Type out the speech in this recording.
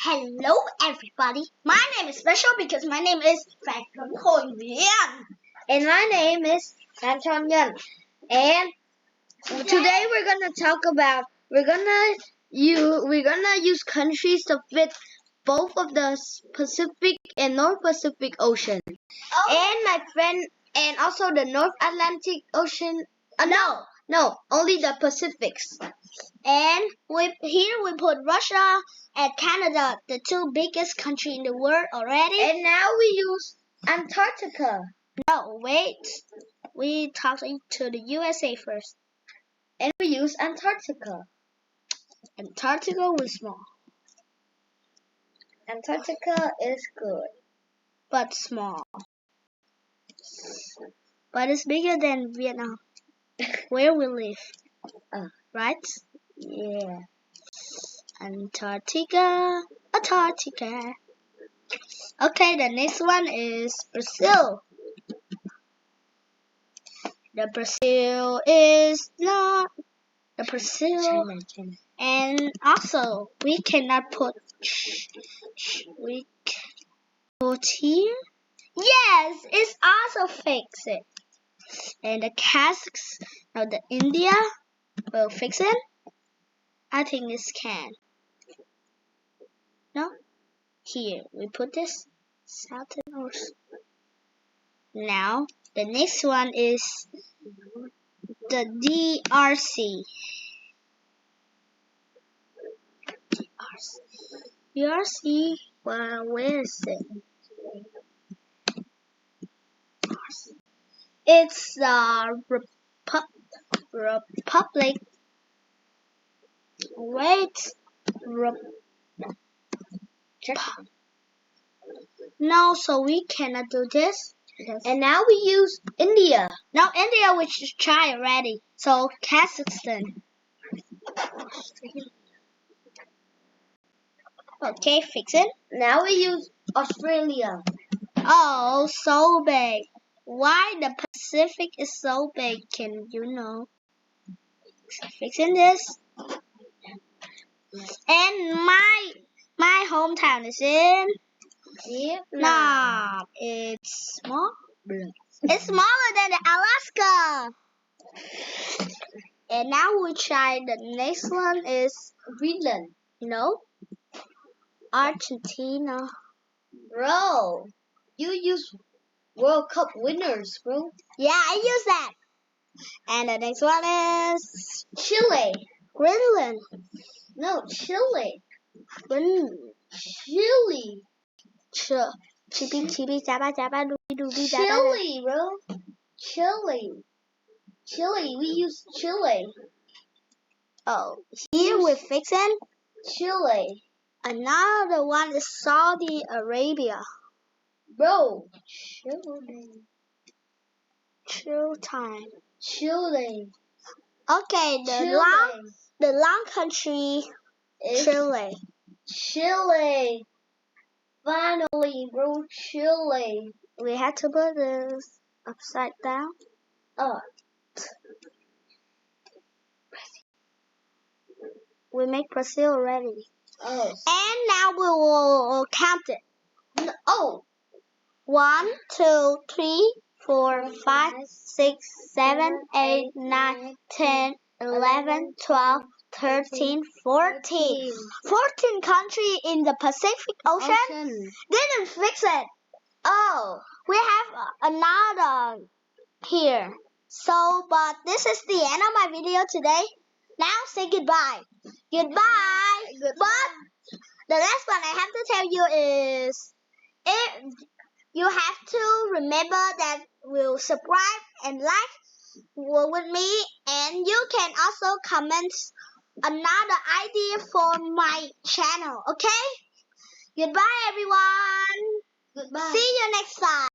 Hello everybody, my name is special because my name is Phan Khôi Nguyen. And my name is Phan Chon Nguyen. And today we're gonna use countries to fit both of the Pacific and North Pacific Ocean. And my friend, and also the North Atlantic Ocean. No, only the Pacifics. And here we put Russia and Canada, the two biggest countries in the world already. And now we use Antarctica. No, wait. We talk to the USA first. And we use Antarctica. Antarctica was small. Antarctica is good. But small. But it's bigger than Vietnam, where we live. Right? Yeah. Antarctica. Okay, the next one is Brazil. The Brazil is not the Brazil. China. And also, we cannot put we put here. Yes, it's also fix it. And the Kazakhstan, now the India will fix it. I think this can. No? Here, we put this south and north. Now, the next one is the DRC. DRC, well, where is it? It's the Republic. Wait. No, so we cannot do this. And now we use India. Now India, we should try already. So Kazakhstan. Okay, fix it. Now we use Australia. Oh, so big. Why the Pacific is so big? Can you know? Fixing this. And my hometown is in Vietnam. It's small. It's smaller than Alaska. And now we try the next one is Greenland. Argentina. Bro, you use World Cup winners, bro. Yeah, I use that. And the next one is Chile. Greenland. No, Chile. Greenland. Chile. Chibi, Chile, bro. Chile. We use Chile. Oh, here we're fixing Chile. Another one is Saudi Arabia. Bro, Chile. Chill time. Chile. Okay, the long country is Chile. Chile. Finally, bro, Chile. We had to put this upside down. We make Brazil already. And now we will count it. 1, 2, 3, 4, 5, 6, 7, 8, 9, 10, 11, 12, 13, 14. 14 countries in the Pacific Ocean didn't fix it. We have another here. So, but this is the end of my video today. Now say goodbye. Goodbye. But the last one I have to tell you is, if you have to remember that will subscribe and like with me, and you can also comment another idea for my channel. Okay? Goodbye, everyone. Goodbye. See you next time.